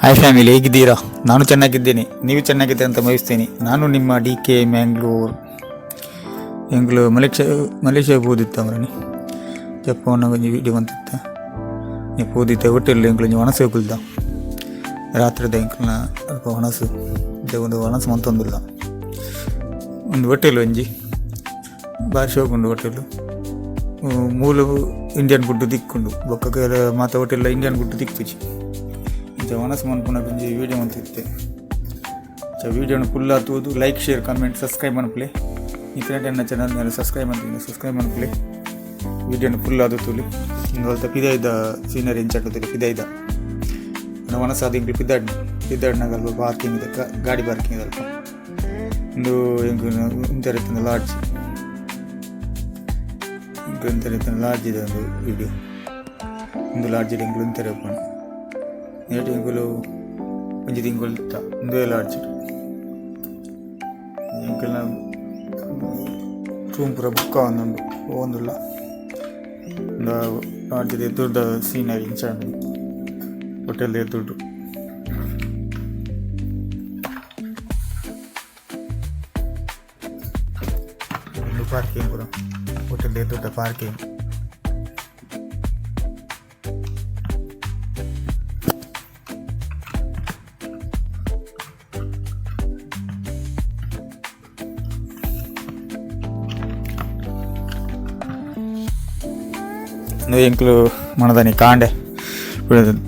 Hi family, ಹೇಗಿದ್ದೀರಾ? ನಾನು ಚೆನ್ನಾಗಿದ್ದೇನೆ, ನೀವು ಚೆನ್ನಾಗಿದ್ದೀರ ಅಂತ ಭಾವಿಸ್ತೀನಿ. ನಾನು ನಿಮ್ಮ DK ಮ್ಯಾಂಗ್ಳೂರ್ ಮಲೇಷ್ಯಾಗೆ ಹೋದಿತ್ತು ಅವರನಿ ಜಪ್ಪನ ಕೊಂಚ ವೀಡಿಯೋ ಬಂತಿತ್ತು. ನೀವು ಹೋದಿತ್ತೆ ಹೋಟೆಲ್ ಎಂಕ್ಲು ಒಣಸು ಹೋಗಿಲ್ದ ರಾತ್ರಿದ ಎಂಕ್ಲನ ಅಲ್ಪ ಒಣಸು ಒಂದು ಒಣಸು ಮಂತೊಂದಿಲ್ಲ. ಒಂದು ಹೋಟೆಲ್ ಒಂಜಿ ಭಾರಿ ಶೋಕುಂಡು ಹೋಟೆಲು. ಮೂಲು ಇಂಡಿಯನ್ ಫುಡ್ ದಿಕ್ಕೊಂಡು ಬೊಕ್ಕ ಮಾತ ಹೋಟೆಲ್ ಇಂಡಿಯನ್ ಫುಡ್ ದಿಕ್ಕುಜಿ ಒಣಸು ಮನ್ಪುನ ಒಂಜಿ ವೀಡಿಯೋ ಮಂತಿತ್ತೆ. ವೀಡಿಯೋನ ಫುಲ್ ಆತುವುದು. ಲೈಕ್, ಶೇರ್, ಕಮೆಂಟ್, ಸಬ್ಸ್ಕ್ರೈಬ್ ಮನ್ಪಲೆ. ಇತರೆ ನನ್ನ ಚಾನಲ್ ಸಬ್ಸ್ಕ್ರೈಬ್ ಮನ್ಪಲೆ. ವೀಡಿಯೋನ ಫುಲ್ ಆದುತ್ತೂಲಿ ಇಂಗಲ್ತ ಪಿದಾಯ್ದ ಸೀನರಿ ಎಂಚಾಟುತ್ತಲಿ ಪಿದಾಯ್ದ ಒಣಸಾದ ಇಂಗ್ಲಿ ಪಿದ್ದಾಡ್ನಾಗಲ್ಪ ಪಾರ್ಕಿಂಗ್ ಇದೆ, ಗಾಡಿ ಪಾರ್ಕಿಂಗ್ ಅಲ್ಪ ಒಂದು ಇಂತರಿತ್ತಿನ ಲಾಡ್ಜ್ ಇದೆ. ಒಂದು ವೀಡಿಯೋ ಒಂದು ಲಾಡ್ಜ್ ಎಂಗ್ಲು ಇಂತರೆ ಒಪ್ಪುಂಡು ಏಟು ಎಂಕುಲು ಒಂಜಿ ತಿಂಗಳು ಒಂದೇ ಲಾಡ್ಜ್ ಎಂಕಲ್ನ ರೂಮ್ ಪೂರ ಬುಕ್ಕ ಒಂದುಂಡು ಹೋಗೊಂದುಲ್ಲ. ಲಾಡ್ಜ್ ಎದುರ್ದ ಸೀನರಿ ಇಂಚಾಂಡು ಹೋಟೆಲ್ ಎದುರ್ಡು ಪಾರ್ಕಿಂಗ್ ಪೂರ ಹೋಟೆಲ್ ಎದುರ್ದ ಪಾರ್ಕಿಂಗ್. ಎಂಕ್ಲು ಮನದಾನಿ ಕಾಂಡೆ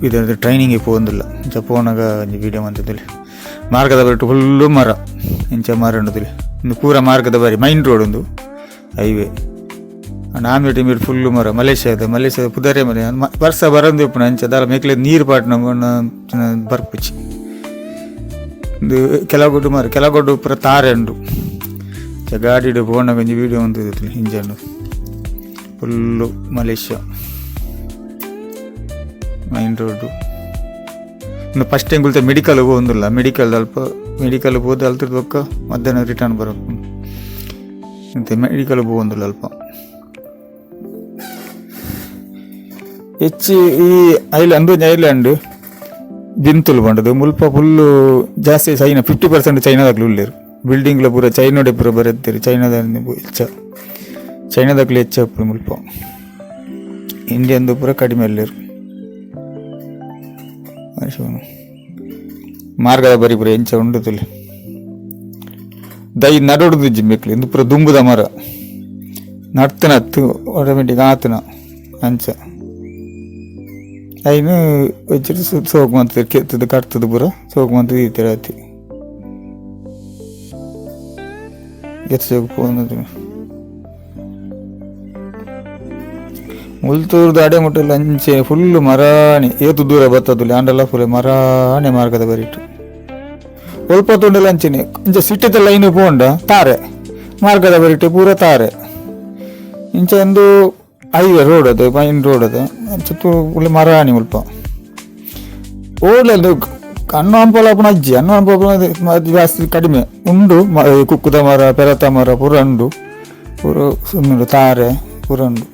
ಇದು ಟ್ರೈನಿಂಗಿಗೆ ಹೋಗೊಂದಿಲ್ಲ. ಜಪ್ಪೋನಾಗ ಒಂಜಿ ವೀಡಿಯೋ ಮಂತಿದ್ದಲ್ಲಿ ಮಾರ್ಗದ ಬರಿಟ್ಟು ಫುಲ್ಲು ಮರ ಇಂಚ ಮರ ಉಂಡುದಿಲ್ಲ. ಒಂದು ಪೂರ ಮಾರ್ಗದ ಬರಿ ಮೈನ್ ರೋಡ್ ಒಂದು ಹೈವೇ ನಾಮಿಟಿ ಮೀರು ಫುಲ್ಲು ಮರ. ಮಲೇಷ್ಯಾದ ಪುದರೆ ಮನೆ ವರ್ಷ ಬರಂದು ಉಪ್ಪುನ ಅಂಚ ದಾಲ ಮೇಕ್ಲೆ ನೀರು ಪಾಟ್ನ ಬರ್ಪುಚ್ಚಿ ಒಂದು ಕೆಲಗೊಡ್ಡು ಪೂರ ತಾರೆ ಉಂಡು. ಗಾಡಿಡು ಫೋನಾಗ ಒಂಜಿ video ಮಂತಿದ್ದಲ್ಲಿ engine full Malaysia main road. ಇನ್ನು ಫಸ್ಟ್ ಟೈಮ್ ಕುಳಿತ ಮೆಡಿಕಲ್ ಹೋಗೊಂದಿಲ್ಲ. ಮೆಡಿಕಲ್ ಹೋದ ಅಲ್ತಿರ್ದು ಒಕ್ಕ ಮಧ್ಯಾಹ್ನ ರಿಟರ್ನ್ ಬರೋದು ಮತ್ತೆ ಮೆಡಿಕಲ್ ಹೋಗೊಂದಿಲ್ಲ ಅಲ್ಪ ಹೆಚ್ಚು. ಈ ಐಲ್ಯಾಂಡ್ ಬಿಂತುಲು ಬಂಡದು ಮುಲ್ಪ ಫುಲ್ಲು ಜಾಸ್ತಿ ಚೈನಾ 50% ಚೈನಾದಾಗ್ಲೂ ಉಳ್ಳೇರು. ಬಿಲ್ಡಿಂಗ್ಲ ಪೂರ ಚೈನೋಡೆ ಪೂರ ಬರುತ್ತೀರಿ. ಚೈನಾದಾಗ್ಲೂ ಹೆಚ್ಚು ಮುಲ್ಪ. ಇಂಡಿಯನ್ದು ಪೂರ ಕಡಿಮೆ ಅಲ್ಲೇರು. ಮಾರ್ಗದ ಬರಿ ಪೂರ ಎಂಚ ಉಂಡುತ್ತಲ್ಲಿ ದೈ ನಡೋಡುದು ಜಿಮ್ಮೆಕ್ಲಿ ಇಂದು ಪೂರ ದುಂಬುದ ಮರ ನಡ್ತನ ಹತ್ತು ಆಟೋಮೆಟಿಕ್ ಆತನ ಅಂಚ ಐನು ವಚ್ಚಿಟ್ಟು ಸೋಕು ಮಂತದ ಕೆತ್ತದ ಕಟ್ತದ ಪೂರ ಸೋಕು ಮಂತದ ಈತರ ಹತ್ತಿ ಎತ್ತು ಹೋಗಿ ಮುಲ್ತೂರ್ದು ಅಡೆ ಮುಟ್ಟಲ್ಲ ಅಂಚೆ ಫುಲ್ಲು ಮರಾಣಿ ಏತು ದೂರ ಬರ್ತದಲ್ಲಿ ಆಂಡಲ್ಲ ಫುಲ್ ಮರಾಣೆ ಮಾರ್ಗದ ಬರಿಟ್ಟು ಸ್ವಲ್ಪ ತುಂಡಲ್ಲ ಅಂಚೆನೆ ಇಂಚ ಸಿಟ್ಟಿದ ಲೈನ್ ಪೋಂಡ ತಾರೆ ಮಾರ್ಗದ ಬರಿಟ್ಟು ಪೂರ ತಾರೆ ಇಂಚ ಒಂದು ಹೈವೇ ರೋಡ್ ಅದು ಮೈನ್ ರೋಡ್ ಅದು ಫುಲ್ ಮರಾಣಿ ಮುಲ್ಪ ಓಡ್ಲದು ಅನ್ನ ಹಂಪಲಪನ ಅಜ್ಜಿ ಅನ್ನ ಹಂಪಲಪನ ಜಾಸ್ತಿ ಕಡಿಮೆ ಉಂಡು. ಕುಕ್ಕುದ ಮರ, ಪೆರತ ಮರ ಪೂರ ಉಂಡು. ಪೂರ ಸುಮ್ಮನೆ ತಾರೆ ಪೂರ ಉಂಡು.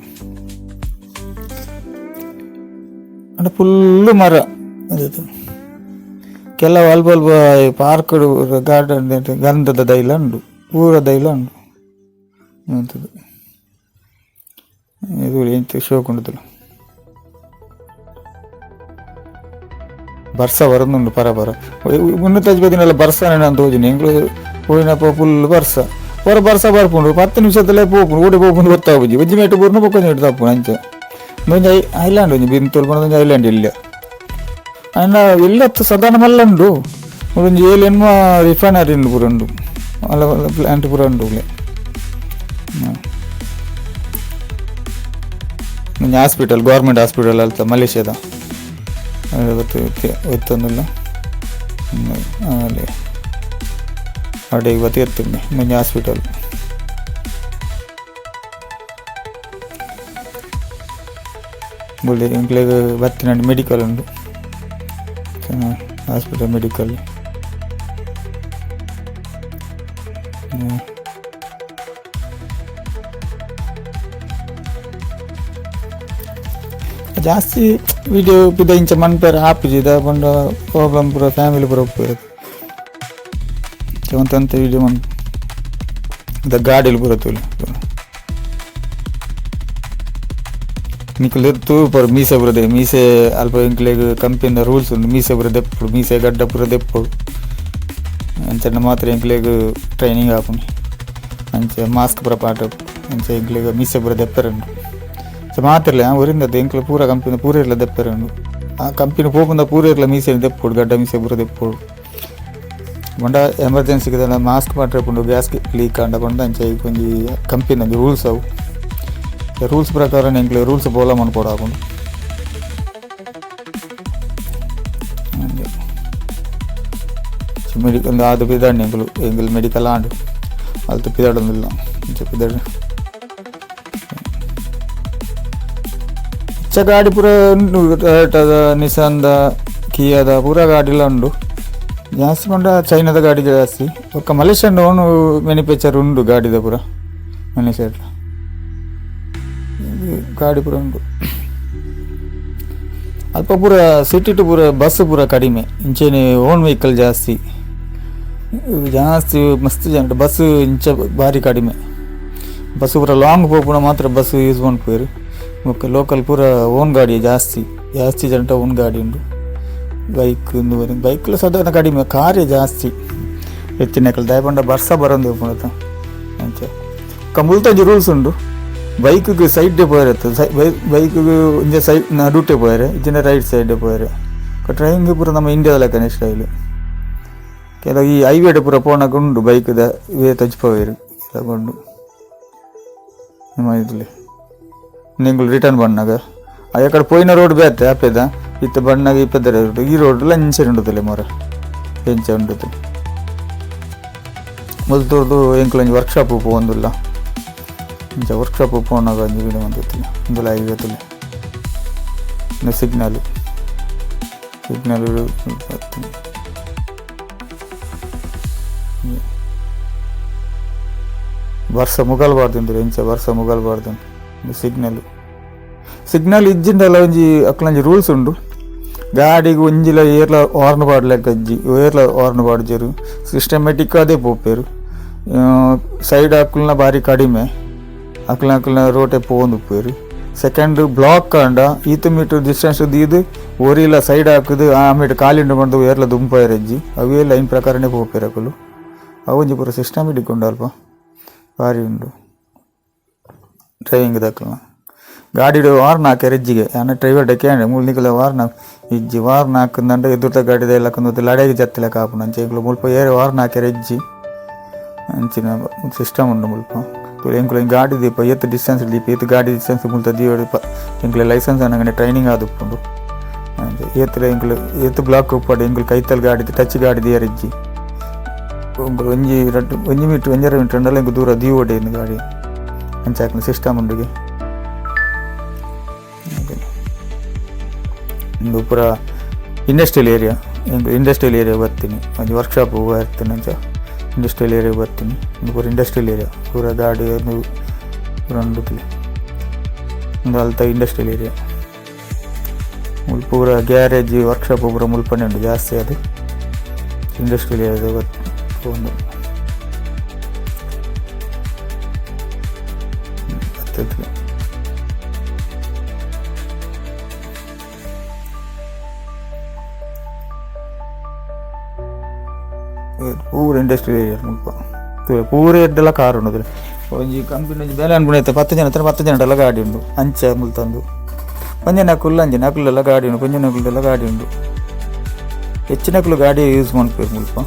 ಅಂದ್ರೆ ಫುಲ್ಲು ಮರ ಅದು. ಕೆಲವು ಅಲ್ಪ ಪಾರ್ಕ್ ಗಾರ್ಡನ್ ಗಂಧದ ದೈಲ ಉಂಡು, ಪೂರ ದೈಲ ಉಂಡು ಅಂತದ್ದು. ಇದು ಎಂತ ಶೋಕ್ ಉಂಟಲ್ಲ ಬರ್ಸ ಬರೋದುಂಡು ಪರ ಮುನ್ನೂತೈದು ಬದಿನೆಲ್ಲ ಬರ್ಸಾನೆ ಅಂತ ಹೋಗಿನಿ ಎಂಗ್ಳು ಹೋಗಿನಪ್ಪ ಫುಲ್ ಬರ್ಸ ಬರ್ಪುಂಡು 10 ನಿಮಿಷದಲ್ಲೇ ಪೋಪುಂಡು ಓಡಿ ಪೋಪುಂಡು ಗೊತ್ತಾಗ್ಬುಜಿ ಒಜ್ಜಿ ಮೇಟು ಪೂರ್ಣ ಪೊಕ್ಕೊಂದು ಇಟ್ಟು ತಪ್ಪು ಅಂಚೆ ಒಂಜಿ ಐಲ್ಯಾಂಡ್ ಒಂಜಿ ಬಿಂತೋಲ್ ಬಂದೊಂದು ಐಲ್ಯಾಂಡ್ ಇಲ್ಲ ಅನ್ನ ಎಲ್ಲ ಸಾಧಾರಣ ಮಲ್ಲ ಉಂಡು. ಒಂಜಿ 7 ಎನ್ಮ ರಿಫೈನರಿ ಉಂಡು ಪೂರ ಉಂಡು ಅಲ್ಲ ಪ್ಲಾಂಟ್ ಪೂರ ಉಂಡು. ಒಂಜಿ ಹಾಸ್ಪಿಟಲ್ ಗೌರ್ಮೆಂಟ್ ಹಾಸ್ಪಿಟಲ್ ಅಲ್ತ ಮಲೇಷ್ಯಾದ ಗೊತ್ತೊಂದಿಲ್ಲ ಅಲ್ಲಿ ಅಡೆ ಇವತ್ತು ಇರ್ತೀನಿ ಮುಂಜೆ ಹಾಸ್ಪಿಟಲ್ ಇಂಕ್ಲೆಗ್ ಬರ್ತೀನಿ ಮೆಡಿಕಲ್ ಉಂಡು ಹಾಸ್ಪಿಟಲ್ ಮೆಡಿಕಲ್ ಜಾಸ್ತಿ ವಿಡಿಯೋ ಪಿದ ಇಂಚ ಮನ್ಪೇರ ಆಪಿಜಿದ ಬಂಡ ಪ್ರಾಬ್ಲಮ್ ಪೂರ ಫ್ಯಾಮಿಲಿ ಪೂರ ಉಪ್ಪೇರದು ಒಂತಂತ ವಿಡಿಯೋ ಮನ್ ದ ಗಾಡಿಲಿ ಪೂರ ತೂಲಿ ನಿಖಲ್ ಎತ್ತು ಪೂರ ಮೀಸೆ ಪೂರದೆ ಮೀಸೆ ಅಲ್ಪ ಇಂಕ್ಲೆಗ್ ಕಂಪನಿದ ರೂಲ್ಸ್ ಉಂಡು ಮೀಸೆ ಪೂರ ದೆಪ್ಪುಡು ಮೀಸೆ ಗಡ್ಡ ಪೂರ ದೆಪ್ಪುಡು ಅಂಚನ್ನ ಮಾತ್ರ ಇಂಕ್ಲೆಗ್ ಟ್ರೈನಿಂಗ್ ಆಪುಂಡು ಅಂಚೆ ಮಾಸ್ಕ್ ಪೂರ ಪಾಠ ಅಂಚೆ ಇಂಕ್ಲೆಗ್ ಮೀಸೆ ಪೂರ ದೆಪ್ಪೆರುಂಡು ಮಾತಿರಲಿ ಒರಿಂದದ್ದು ಎಂಕ್ಲ ಪೂರ ಕಂಪನಿ ಪೂರ ಇರಲ ದೆಪ್ಪೆರುಂಡು ಆ ಕಂಪನಿ ಪೋಪುಂದ ಪೂರ ಇರಲ ಮೀಸೆ ದೆಪ್ಪುಡು ಗಡ್ಡ ಮೀಸೆ ಪೂರ ದೆಪ್ಪುಡು ಬಂಡ ಎಮರ್ಜೆನ್ಸಿಗೆ ಮಾಸ್ಕ್ ಪಾಟ್ರೆಪುಂಡು ಗ್ಯಾಸ್ ಲೀಕ್ ಆಂಡ ಬಂಡ ಅಂಚೆ ಕೊಂಚಿ ಕಂಪನಿ ರೂಲ್ಸ್ ಅವು ರೂಲ್ಸ್ ಪ್ರಕಾರ ಎಂಕ್ಲೆ ರೂಲ್ಸ್ ಫಾಲೋ ಮಾಡ್ಕೊಡು ಹಾಕೊಂಡು ಮೆಡಿಕಲ್ ಅದು ಪಿದಾಡಿ ಎಂಕಲ್ ಮೆಡಿಕಲ್ ಆಂಡು ಅದು ಪಿದಾಡೊಂದಿಲ್ಲ ಪಿದಾಡಿ ಗಾಡಿ ಪೂರ ಉಂಟು ಟೊಯೋಟದ ನಿಸಾನ್ದ ಕಿಯಾದ ಪೂರ ಗಾಡಿಲ ಉಂಡು ಜಾಸ್ತಿ ಬಂಡ ಚೈನಾದ ಗಾಡಿ ಜಾಸ್ತಿ ಒಕ್ಕ ಮಲೇಷ್ಯನ್ ಓನು ಮ್ಯಾನುಫ್ಯಾಕ್ಚರ್ ಉಂಡು ಗಾಡಿದ ಪೂರ ಮಲೇಷ್ಯಾ ಗಾಡಿ ಪೂರ ಉಂಟು ಅಲ್ಪ ಪೂರ ಸಿಟಿ ಟು ಪೂರ ಬಸ್ ಪೂರ ಕಡಿಮೆ ಇಂಚೆನೆ ಓನ್ ವೆಹಿಕಲ್ ಜಾಸ್ತಿ ಮಸ್ತ್ ಜನ ಬಸ್ ಇಂಚ ಭಾರಿ ಕಡಿಮೆ ಬಸ್ ಪೂರ ಲಾಂಗ್ ಪೋಪುನ ಮಾತ್ರ ಬಸ್ ಯೂಸ್ ಮಾಡ್ಪೇರು ಲೋಕಲ್ ಪೂರ ಓನ್ ಗಾಡಿ ಜಾಸ್ತಿ ಜನ ಓನ್ ಗಾಡಿ ಉಂಡು ಬೈಕ್ಲ ಸಾಧಾರಣ ಕಡಿಮೆ ಕಾರೇ ಜಾಸ್ತಿ ಹೆಚ್ಚಿನ ದಯಪಂಡ ಬರ್ಸ ಬರೋದು ಪುಣತ ಅಂಚೆ ಮುಲ್ತಂಜಿ ರೂಲ್ಸ್ ಉಂಡು ಬೈಕ್ಗೆ ಸೈಡ್ಡೆ ಪೋಯಿರತ್ತೆ ಬೈಕ್ಗೆ ಇಂಜ ಸೈಡ್ ನಡುಟೆ ಪೋಯರೆ ಇಜ್ಜಿನ ರೈಟ್ ಸೈಡ್ಡೆ ಪೋಯರೆ ಟ್ರೈನ್ಗೆ ಪೂರ ನಮ್ಮ ಇಂಡಿಯಾದ ಲೆಕ್ಕನೆ ಸ್ಟೈಲು ಕೆಲವು ಈ ಹೈವೇಡೆ ಪೂರ ಪೋಣಕ್ಕೆ ಉಂಡು ಬೈಕ್ದ ಇವೇ ತಜ್ಪೋಯರು ತಗೊಂಡು ನಿಮ್ಮ ಇದ್ಲಿ ನಿಂಗಳು ರಿಟರ್ನ್ ಬಣ್ಣಾಗ ಅಕ್ಕಡೆ ಪೋಯಿನ ರೋಡ್ ಬೇತೆ ಆಪೇದ ಇತ್ತ ಬಣ್ಣಾಗ ಇಪ್ಪತ್ತರೆ ರೋಡ್ ಈ ರೋಡ್ಲ ಇಂಚೆ ಉಂಡುತ್ತಲೆ ಮೊರ ಎಂಚೆ ಉಂಡುತ್ತೆ ಮೊದಲು ಎಂಕ್ಲೊಂಜಿ ವರ್ಕ್ಶಾಪ್ ಪೋಂದಿಲ್ಲ ಇಂಚ ವರ್ಕ್ಶಾಪ್ ಪೋನಾಗ ಒಂಜಿ ವಿಡಿಯೋ ಬಂದಿತ್ತು ಇಂದುಲ ಐವತ್ತಲೆ ಸಿಗ್ನಲ್ ವರ್ಷ ಮುಗಲ್ಬಾರ್ದು ಎಂಚ ವರ್ಷ ಮುಗಲ್ಬಾರ್ದು ಸಿಗ್ನಲ್ ಇಜ್ಜಿಂದಲ್ಲ ಒಂಜಿ ಅಕ್ಲಂಜಿ ರೂಲ್ಸ್ ಉಂಡು ಗಾಡಿಗೆ ಒಂಜಿಲ ಏರ್ಲ ಹಾರ್ನ್ ಪಾಡ್ಲೆಕ್ಕ ಅಜ್ಜಿ ಏರ್ಲ ಹಾರ್ನ್ ಪಾಡ್ಜರು ಸಿಸ್ಟಮೆಟಿಕ್ ಅದೇ ಪೋಪೇರು ಸೈಡ್ ಹಾಕ್ಲನ ಭಾರಿ ಕಡಿಮೆ ಅಕ್ಲನ ರೋಟೆ ಪೋಂದುಪ್ಪೇರು ಸೆಕೆಂಡ್ ಬ್ಲಾಕ್ ಕಾಂಡ 100 ಮೀಟರ್ ಡಿಸ್ಟೆನ್ಸ್ ಇದು ಓರಿಲ್ಲ ಸೈಡ್ ಹಾಕುದು ಆಮೇಲೆ ಕಾಲಿಂಡು ಬಂದು ಏರ್ಲ ದುಂಪಾಯರಜ್ಜಿ ಅವೇ ಲೈನ್ ಪ್ರಕಾರನೇ ಪೋಪೇರು ಅಕ್ಕಲು ಅವೊಂಜಿ ಪೂರ ಸಿಸ್ಟಮೆಟಿಕ್ ಉಂಡು ಅಲ್ಪ ಭಾರಿ ಉಂಡು ಡ್ರೈವಿಂಗ್ ದಕ್ಕಲ ಗಾಡಿ ವಾರ್ನ್ ಹಾಕ್ಯಾರ ಇಜ್ಜಿಗೆ ಯಾನ ಡ್ರೈವರ್ ಡಕ್ಯಾನೆ ಮೂಲಿಕಲ ವಾರ್ನ್ ಇಜ್ಜಿ ವಾರ್ನ್ ಹಾಕಂದಂಡ ಎದುರ್ತ ಗಾಡಿದ ಎಲ್ಲ ಕಂದು ಲಡೆಗೆ ಜತ್ತಿಲ್ಲ ಕಾಪುನ ಅಂಚೆ ಇಂಕ್ಲು ಮುಲ್ಪ ಏರೆ ವಾರ್ನ್ ಹಾಕ್ಯಾರ ಇಜ್ಜಿ ಅಂಚಿನ ಸಿಸ್ಟಮ್ ಉಂಡು ಮುಲ್ಪ ಎಂಕ್ಲು ಗಾಡಿ ದೀಪ ಎತ್ತು ಡಿಸ್ಟೆನ್ಸ್ ದೀಪ ಎತ್ತು ಗಾಡಿ ಡಿಸ್ಟೆನ್ಸ್ ಮುಲ್ತ ದೀಪ ಎಂಕ್ಲೆ ಲೈಸೆನ್ಸ್ ಅನ್ನಂಗನೆ ಟ್ರೈನಿಂಗ್ ಆದುಪ್ಪುಂಡು ಏತ್ರ ಎಂಕ್ಲು ಎತ್ತು ಬ್ಲಾಕ್ ಉಪ್ಪಾಡು ಎಂಕ್ಲು ಕೈತಲ್ ಗಾಡಿ ಟಚ್ ಗಾಡಿ ದಿಯರ್ ಇಜ್ಜಿ ಒಂಜಿ ಮೀಟ್ರ್ 1.5 ಮೀಟ್ರ್ ಅಂಡಲ್ಲ ಎಂಕು ದೂರ ದೀವ ಒಡೆಯನ್ನು ಗಾಡಿ ಅಂಚಾಕನ ಸಿಸ್ಟಮ್ ಉಂಡಿಗೆ ಇಂದು ಪೂರ ಇಂಡಸ್ಟ್ರಿಯಲ್ ಏರಿಯಾ ಬರ್ತೀನಿ ಒಂದು ವರ್ಕ್ಶಾಪ್ ಇರ್ತೀನಿ ಅಂಚ ಇಂಡಸ್ಟ್ರಿಯಲ್ ಏರಿಯಾ ಬರ್ತೀನಿ ಒಂದು ಪೂರ ಇಂಡಸ್ಟ್ರಿಯಲ್ ಏರಿಯಾ ಪೂರ ಗಾಡಿ ಒಂದು ಪೂರ ಉಂಡುತ್ತಲೆ ಒಂದು ಅಲ್ತ ಇಂಡಸ್ಟ್ರಿಯಲ್ ಏರಿಯಾ ಪೂರ ಗ್ಯಾರೇಜ್ ವರ್ಕ್ಶಾಪ್ ಪೂರ ಮುಲ್ಪನೆ ಉಂಟು ಜಾಸ್ತಿ ಅದು ಇಂಡಸ್ಟ್ರಿಯಲ್ ಏರಿಯಾದ ಒಂದು ಪೂರ ಇಂಡಸ್ಟ್ರಿಯಲ್ ಏರಿಯಾ ಮುಲ್ಪ ಪೂರ ಎಡ್ಡೆಲ್ಲ ಕಾರ್ ಉಂಡು ಒಂಜಿ ಕಂಪನಿ ಒಂಜಿ ಬೇಲೆ ಅನ್ಬಿಡೈತೆ 10 ಜನ ಗಾಡಿ ಉಂಡು ಅಂಚ ಮುಲ್ತಂದು ಪಂಜನಕುಲ್ಲ ನಕುಲೆಲ್ಲ ಗಾಡಿ ಉಂಡು ಪಂಜನಕುಲೆಲ್ಲ ಗಾಡಿ ಉಂಡು ಹೆಚ್ಚಿನಕುಲು ಗಾಡಿ ಯೂಸ್ ಮಾಡ್ಬೇಕು ಮುಲ್ಪ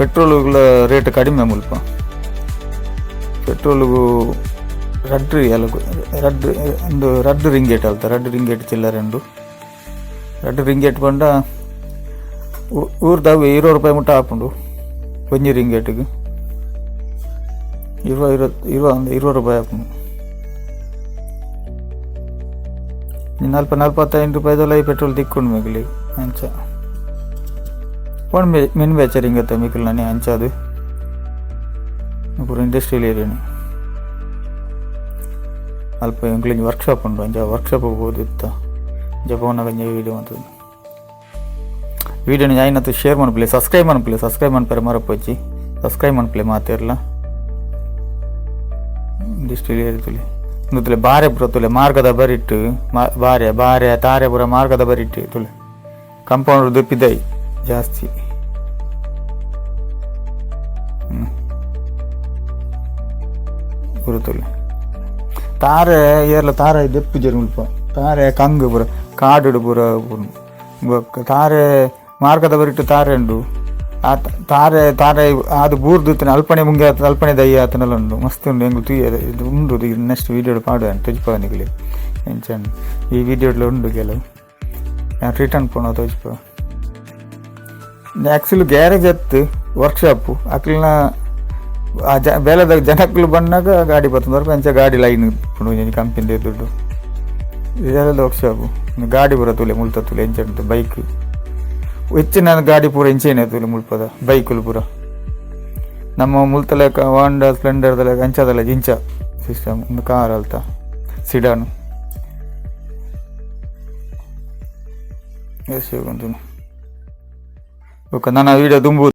ಪೆಟ್ರೋಲುಗಳ ರೇಟ್ ಕಡಿಮೆ ಮುಲ್ಪ ಪೆಟ್ರೋಲಿಗೂ ರಡ್ಡು ರಿಂಗೇಟ್ ಅಲ್ತ ರಡ್ಡು ರಿಂಗೇಟ್ ಚಿಲ್ಲರೆ ಉಂಡು ರಡ್ಡು ರಿಂಗೇಟ್ ಬಂಡ ಊರ್ದಾಗ 20 ರೂಪಾಯಿ ಮುಟ್ಟ ಹಾಕೊಂಡು ಒಂಜಿ ರಿಂಗೇಟಿಗೆ 20 ರೂಪಾಯಿ ಹಾಕೊಂಡು 45 ರೂಪಾಯಿದೆಲ್ಲ ಈ ಪೆಟ್ರೋಲ್ ತಿಕ್ಕೊಂಡು ಮಿಗಿಲಿ ಅಂಚ ಪೋಣ ಮ್ಯಾನುಫ್ಯಾಕ್ಚರಿಂಗ್ ಅತ್ತ ಮಿಗಿಲ್ ನಾನೇ ಅಂಚ ಅದು ಪೂರ ಇಂಡಸ್ಟ್ರಿಯಲ್ ಏರಿಯಾನೆ ಅಲ್ಪ ಎಂಕ್ಲಿಂಜಿ ವರ್ಕ್ಶಾಪ್ ಉಂಡು ಅಂಚ ವರ್ಕ್ಶಾಪ್ ಹೋದಿತ್ತ ಜಪವನ್ನ ಗಂಜ ವೀಡಿಯೋ ಅಂತದ್ದು ವೀಡಿಯೋನ ಆಯ್ನತ್ತು ಶೇರ್ ಮನ್ಪ್ಲೆ ಸಬ್ಸ್ಕ್ರೈಬ್ ಮನ್ಪರೆ ಮರಪಚ್ಚಿ ಸಬ್ಸ್ಕ್ರೈಬ್ ಮನ್ಪ್ಲೆ ಮಾತಿರಲ್ಲ ಇದಿಷ್ಟು ಹೇಳ್ತುಲೆ ತುಲೆ ಬಾರೆ ಪುರ ತುಲೆ ಮಾರ್ಗದ ಬರಿಟ್ಟು ಬಾರೆ ತಾರೆ ಪುರ ಮಾರ್ಗದ ಬರಿಟ್ಟು ತುಲೆ ಕಂಪೌಂಡ್ ದೊಪ್ಪಿದೈ ಜಾಸ್ತಿ ಪುರತುಲೆ ತಾರೆ ಏರ್ಲ ತಾರೆ ದೆಪ್ಪು ಜನ ಉಲ್ಪ ತಾರೆ ಕಂಗು ಪುರ ಕಾಡು ಪುರ ತಾರೆ ಮಾರ್ಗದ ಬರಿಟ್ಟು ತಾರೆ ಉಂಡು ಆ ತಾರೆ ಅದು ಬೂರ್ದು ಅಲ್ಪನೆ ಮುಂಗೆ ಅಲ್ಪನೆ ದಯ್ಯ ಆತನೆಲ್ಲ ಉಂಡು ಮಸ್ತ್ ಉಂಡು ಹೆಂಗ್ ಇದು ಉಂಡು ನೆಕ್ಸ್ಟ್ ವೀಡಿಯೋ ಪಾಡು ತೋಜ್ಪವನಿಗೆ ಎಂಚಂಡು ಈ ವಿಡಿಯೋಡ್ಲ ಉಂಡು ಕೆಲವು ನಾನು ರಿಟರ್ನ್ ಪೋಣ ತೋಜ್ಪ ಆ್ಯಕ್ಚುಲಿ ಗ್ಯಾರೇಜ್ ಎತ್ತು ವರ್ಕ್ಶಾಪು ಅಕ್ಲಿನ ಬೇಲದ ಜನಕ್ಕಳು ಬಂದಾಗ ಗಾಡಿ ಬರ್ತಂದ್ರೆ ಅಂಚ ಗಾಡಿ ಲೈನ್ ಕಂಪನಿ ದುಡ್ಡು ಇದೆಲ್ಲ ವರ್ಕ್ಶಾಪು ಗಾಡಿ ಪೂರ ತುಲೆ ಮುಳ್ತ ತುಲೆ ಎಂಚಂತ ಬೈಕ್ ಹೆಚ್ಚಿನ ಗಾಡಿ ಪೂರ ಇಂಚೇನೆ ತುಲೆ ಮುಳ್ಪದ ಬೈಕುಲು ಪೂರ ನಮ್ಮ ಮುಲ್ತಲೆ ಹೋಂಡಾ ಸ್ಪ್ಲೆಂಡರ್ದಲ್ಲ ಅಂಚದಲ್ಲ ಇಂಚ ಸಿಸ್ಟಮ್ ಒಂದು ಕಾರ್ ಅಲ್ತ ಸಿಡಾನು ಎಷ್ಟು ಓಕೆ ನನ್ನ ವಿಡಿಯೋ ತುಂಬ